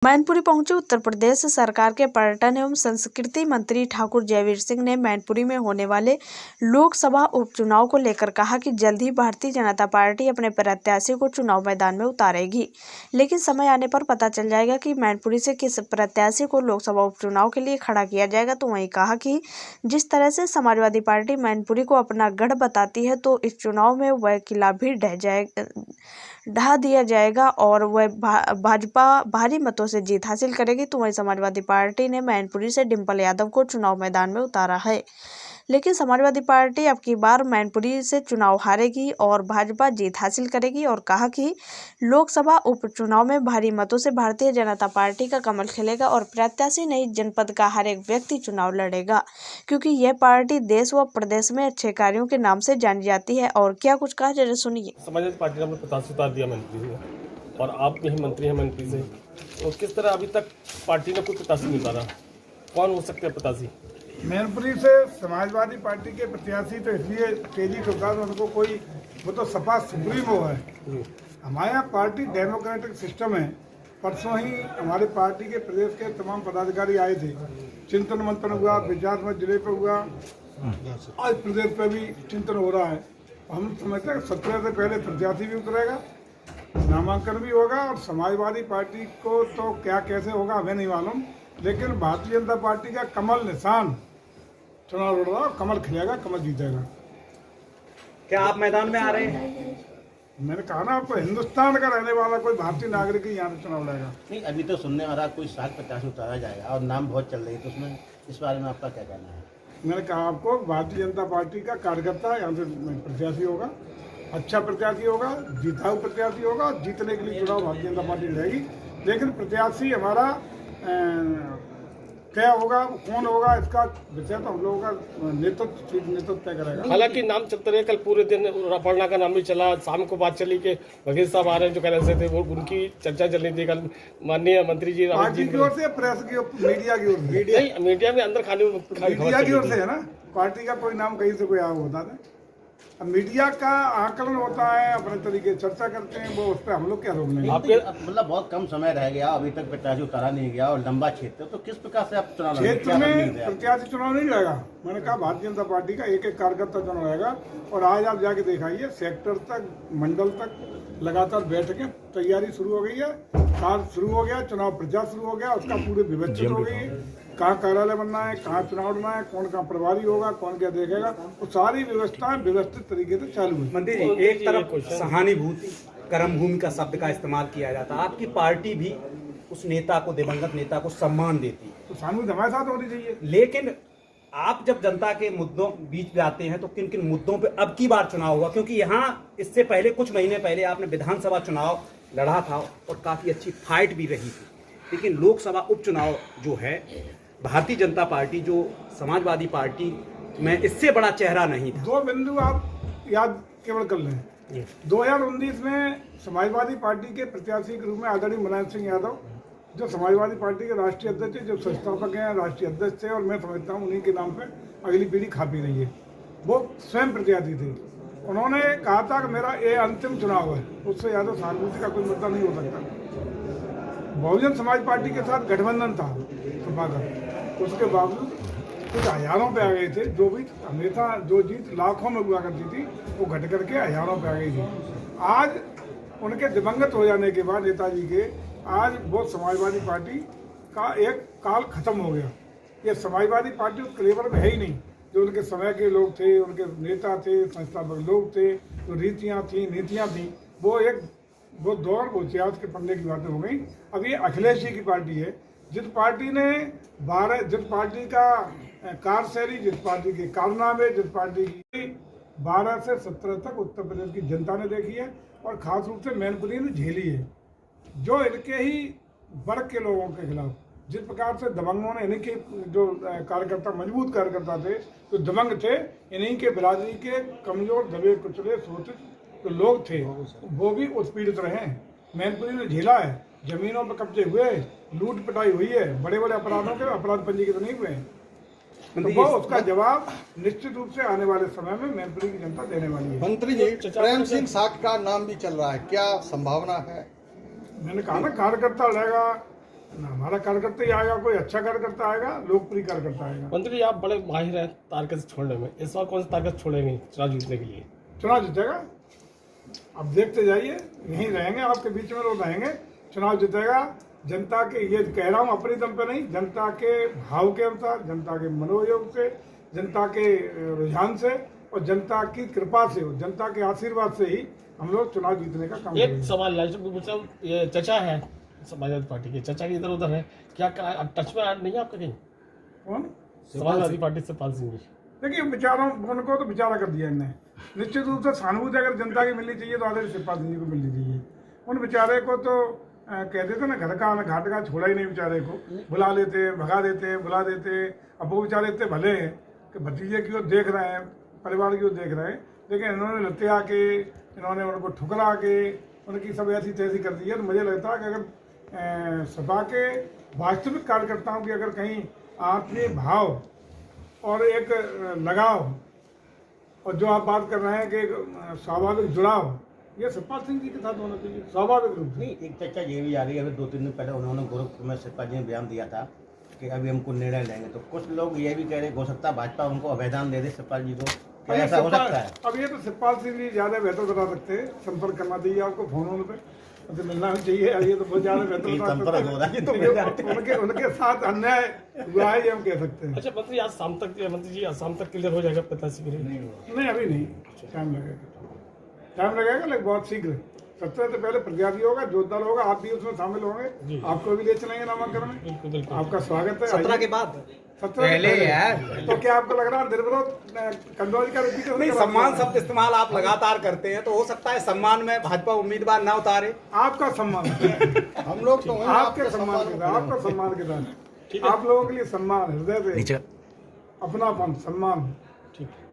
मैनपुरी पहुंचे उत्तर प्रदेश सरकार के पर्यटन एवं संस्कृति मंत्री ठाकुर जयवीर सिंह ने मैनपुरी में होने वाले लोकसभा उपचुनाव को लेकर कहा कि जल्द ही भारतीय जनता पार्टी अपने प्रत्याशी को चुनाव मैदान में उतारेगी, लेकिन समय आने पर पता चल जाएगा कि मैनपुरी से किस प्रत्याशी को लोकसभा उपचुनाव के लिए खड़ा किया जाएगा। तो वहीं कहा कि जिस तरह से समाजवादी पार्टी मैनपुरी को अपना गढ़ बताती है, तो इस चुनाव में वह किला भी ढहा दिया जाएगा और वह भाजपा भारी मतों से जीत हासिल करेगी। तो वहीं समाजवादी पार्टी ने मैनपुरी से डिंपल यादव को चुनाव मैदान में उतारा है, लेकिन समाजवादी पार्टी अब की बार मैनपुरी से चुनाव हारेगी और भाजपा जीत हासिल करेगी। और कहा कि लोकसभा उपचुनाव में भारी मतों से भारतीय जनता पार्टी का कमल खिलेगा और प्रत्याशी नहीं, जनपद का हर एक व्यक्ति चुनाव लड़ेगा, क्योंकि यह पार्टी देश व प्रदेश में अच्छे कार्यों के नाम से जानी जाती है। और क्या कुछ कहा, जरा सुनिए। समाजवादी पार्टी ने अपने प्रत्याशी उतार दिया मैनपुरी में, और आप यही मंत्री हैं मैनपुरी से, तो किस तरह अभी तक पार्टी ने कोई प्रत्याशी नहीं उतारा? कौन हो सकते हैं प्रत्याशी? मैनपुरी से समाजवादी पार्टी के प्रत्याशी तो इसलिए तेजी से उतार, उनको कोई वो तो सपा सुप्रीमो है। हमारे यहाँ पार्टी डेमोक्रेटिक सिस्टम है। परसों ही हमारे पार्टी के प्रदेश के तमाम पदाधिकारी आए थे, चिंतन मंथन हुआ, विचार मत जिले पर हुआ, आज प्रदेश पर भी चिंतन हो रहा है। हम समझते हैं 17 से पहले प्रत्याशी भी उतरेगा, नामांकन भी होगा, और समाजवादी पार्टी को तो क्या कैसे होगा हमें नहीं मालूम, लेकिन भारतीय जनता पार्टी का कमल निशान चुनाव लड़ रहा है, कमल खिलेगा, कमल जीतेगा। क्या आप मैदान में आ रहे हैं? मैंने कहा ना आपको, हिंदुस्तान का रहने वाला कोई भारतीय नागरिक ही यहाँ पे चुनाव लड़ेगा। नहीं, अभी तो सुनने आ रहा कोई 60-50 उतारा जाएगा और नाम बहुत चल रही है, तो उसमें इस बारे में आपका क्या कहना है? मैंने कहा आपको, भारतीय जनता पार्टी का कार्यकर्ता यहाँ से प्रत्याशी होगा, अच्छा प्रत्याशी होगा, जीताऊ प्रत्याशी होगा, जीतने के लिए चुनाव भारतीय जनता पार्टी लड़ेगी। लेकिन प्रत्याशी हमारा क्या होगा, कौन होगा, इसका विषय तो हम लोगों का नेतृत्व तय करेगा। हालांकि नाम चलते रहे, कल पूरे दिन रापड़ना का नाम भी चला, शाम को बात चली कि बघेल साहब आ रहे हैं जो कह रहे थे, वो उनकी चर्चा चल रही थी। कल माननीय मंत्री जी पार्टी की ओर से, प्रेस की ओर, मीडिया की ओर से, मीडिया में अंदर खाने मीडिया की ओर से है ना, पार्टी का कोई नाम कहीं से कोई आया होता है। अब मीडिया का आकलन होता है, अपने तरीके चर्चा करते हैं, वो उस पर हम लोग क्या रोक लेंगे। आपके मतलब बहुत कम समय रह गया, अभी तक प्रत्याशी उतारा नहीं गया और लंबा क्षेत्र, तो किस प्रकार से आप चुनाव क्षेत्र में प्रत्याशी चुनाव नहीं लड़ेगा? मैंने कहा भारतीय जनता पार्टी का एक एक कार्यकर्ता चुनाव लड़ेगा। और आज आप जाके दिखाइए, सेक्टर तक, मंडल तक लगातार बैठकें, तैयारी शुरू हो गई है, कार्य शुरू हो गया, चुनाव प्रचार शुरू हो गया, उसका पूरे विवेचन हो गई है, कहाँ कार्यालय बनना है, कहाँ चुनाव लड़ना है, कौन कहाँ प्रभारी होगा, कौन क्या देखेगा, वो सारी व्यवस्थाएं व्यवस्थित तरीके से चालू है। मंत्री जी, एक तरफ सहानुभूति, कर्म भूमि का शब्द का इस्तेमाल किया जाता है, आपकी पार्टी भी उस नेता को, दिवंगत नेता को सम्मान देती है, तो सहानुभूति हमारे साथ होनी चाहिए। लेकिन आप जब जनता के मुद्दों बीच में आते हैं, तो किन किन मुद्दों पे अब की बार चुनाव हुआ? क्योंकि यहाँ इससे पहले कुछ महीने पहले आपने विधानसभा चुनाव लड़ा था और काफी अच्छी फाइट भी रही थी, लेकिन लोकसभा उपचुनाव जो है, भारतीय जनता पार्टी जो समाजवादी पार्टी में इससे बड़ा चेहरा नहीं था। दो बिंदु आप याद केवल कर लें। 2019 में समाजवादी पार्टी के प्रत्याशी के रूप में आदरणीय मुलायम सिंह यादव, जो समाजवादी पार्टी के राष्ट्रीय अध्यक्ष, जो संस्थापक हैं, राष्ट्रीय अध्यक्ष थे, और मैं समझता हूँ उन्हीं के नाम पे अगली पीढ़ी खा पी रही है, वो स्वयं प्रत्याशी थे। उन्होंने कहा था कि मेरा ये अंतिम चुनाव है, उससे ज़्यादा सहानुभूति का कोई मुद्दा नहीं हो सकता। बहुजन समाज पार्टी के साथ गठबंधन था सपा का, उसके बावजूद कुछ हजारों पे आ गए थे। जो भी हमेशा जो जीत लाखों में हुआ करती थी, वो घट करके हजारों पे आ गई थी। आज उनके दिवंगत हो जाने के बाद, नेताजी के, आज वो समाजवादी पार्टी का एक काल खत्म हो गया। ये समाजवादी पार्टी उस क्लेवर में है ही नहीं, जो उनके समय के लोग थे, उनके नेता थे, संस्थापक लोग थे, जो रीतियाँ थी, नीतियाँ थी, वो दौर, वो इतिहास के पन्ने की बातें हो गई। अब ये अखिलेश जी की पार्टी है, जिस पार्टी ने जिस पार्टी का कार्यशैली, जिस पार्टी के कारनामे, जिस पार्टी की 12 से 17 तक उत्तर प्रदेश की जनता ने देखी है, और खास रूप से मैनपुरी ने झेली है। जो इनके ही वर्ग के लोगों के खिलाफ, जिस प्रकार से दबंगों ने, इन्हीं के जो कार्यकर्ता, मजबूत कार्यकर्ता थे, जो दबंग थे, इन्हीं के बिरादरी के कमजोर, दबे कुचले, शोषित जो लोग थे, वो भी उत्पीड़ित रहे। मैनपुरी ने झेला है, जमीनों पर कब्जे हुए, लूट पिटाई हुई है, बड़े बड़े अपराधों के अपराध पंजीकृत नहीं हुए हैं। तो वो उसका जवाब निश्चित रूप से आने वाले समय में मैनपुरी की जनता देने वाली है। मंत्री जी, प्रेम सिंह साठ का नाम भी चल रहा है, क्या संभावना है? मैंने कहा ना, कार्यकर्ता लड़ेगा, ना हमारा कार्यकर्ता ही आएगा, कोई अच्छा कार्यकर्ता आएगा, लोकप्रिय कार्यकर्ता आएगा। मंत्री जी, आप बड़े माहिर हैं ताकत छोड़ने में, इस बार कौन सी ताकत छोड़ेंगे चुनाव जीतने के लिए? चुनाव जीतेगा, अब देखते जाइए, यहीं रहेंगे, आपके बीच में लोग रहेंगे, चुनाव जीतेगा। जनता के, ये कह रहा हूँ अपनी दम पे नहीं, जनता के भाव के अनुसार, जनता के मनोयोग से, जनता के रुझान से और जनता की कृपा से, जनता के आशीर्वाद से ही हम लोग चुनाव जीतने का काम एक करेंगे। सवाल ये चचा है समाजवादी पार्टी के, चचा की इधर उधर है क्या, टच में नहीं है आपका कहीं? कौन? समाजवादी पार्टी से पाल सिंह जी। देखिए, विचारों उनको तो विचारा कर दिया इनने। निश्चित रूप से सहानुभूति अगर जनता की मिलनी चाहिए तो आदरणीय शिवपाल सिंह जी को मिलनी चाहिए। उन बेचारे को तो कहते थे ना, घर का घाट का छोड़ा ही नहीं, बेचारे को बुला लेते, भगा देते, बुला देते। अब वो बेचारे इतने भले हैं कि भतीजे की ओर देख रहे हैं, परिवार की ओर देख रहे हैं, लेकिन इन्होंने लत्ते आके, इन्होंने उनको ठुकरा के, उनकी सब ऐसी तैसी कर दी है। तो मुझे लगता है कि अगर सपा के वास्तविक कार्यकर्ताओं की अगर कहीं आत्मीय भाव और एक लगाव, और जो आप बात कर रहे हैं कि स्वाभाविक जुड़ाव, ये शिवपाल सिंह जी के साथ होना चाहिए स्वाभाविक रूप से। नहीं, एक चर्चा ये भी आ रही है, अभी 2-3 दिन पहले उन्होंने गोरखपुर में शिवपाल जी ने बयान दिया था कि अभी हमको निर्णय लेंगे, तो कुछ लोग ये भी कह रहे हो सकता है भाजपा उनको अभेदान दे दे शिवपाल जी को, क्या ऐसा हो सकता है? अब ये तो शिवपाल सिंह जी ज्यादा बेहतर बता सकते हैं, संपर्क करना चाहिए आपको फोन पे, तो मिलना भी चाहिए, ये तो बहुत ज्यादा बेहतर बता संपर्क हो रहा है, सकते हैं। उनके साथ अन्याय हुआ है, ये हम कह सकते हैं। अच्छा मंत्री, आज शाम तक, मंत्री जी आज शाम तक क्लियर हो जाएगा प्रत्याशी के लिए? नहीं, अभी नहीं, टाइम लगेगा, लेकिन बहुत शीघ्र। 17 से पहले प्रत्याशी होगा, जोरदार होगा, आप भी उसमें शामिल होंगे, आपको भी ले चलेंगे नामांकन में। बिल्कुल बिल्कुल। आपका स्वागत है। 17 के बाद 17 पहले यार, तो क्या आपको लग रहा है निर्विरोध कंदौज का रिपीट नहीं, सम्मान शब्द इस्तेमाल आप लगातार करते हैं, तो हो सकता है सम्मान में भाजपा उम्मीदवार ना उतारे। आपका सम्मान हम लोग तो आपके सम्मान के साथ, आपका सम्मान के साथ, आप लोगों के लिए सम्मान, हृदय से अपनापन, सम्मान। ठीक।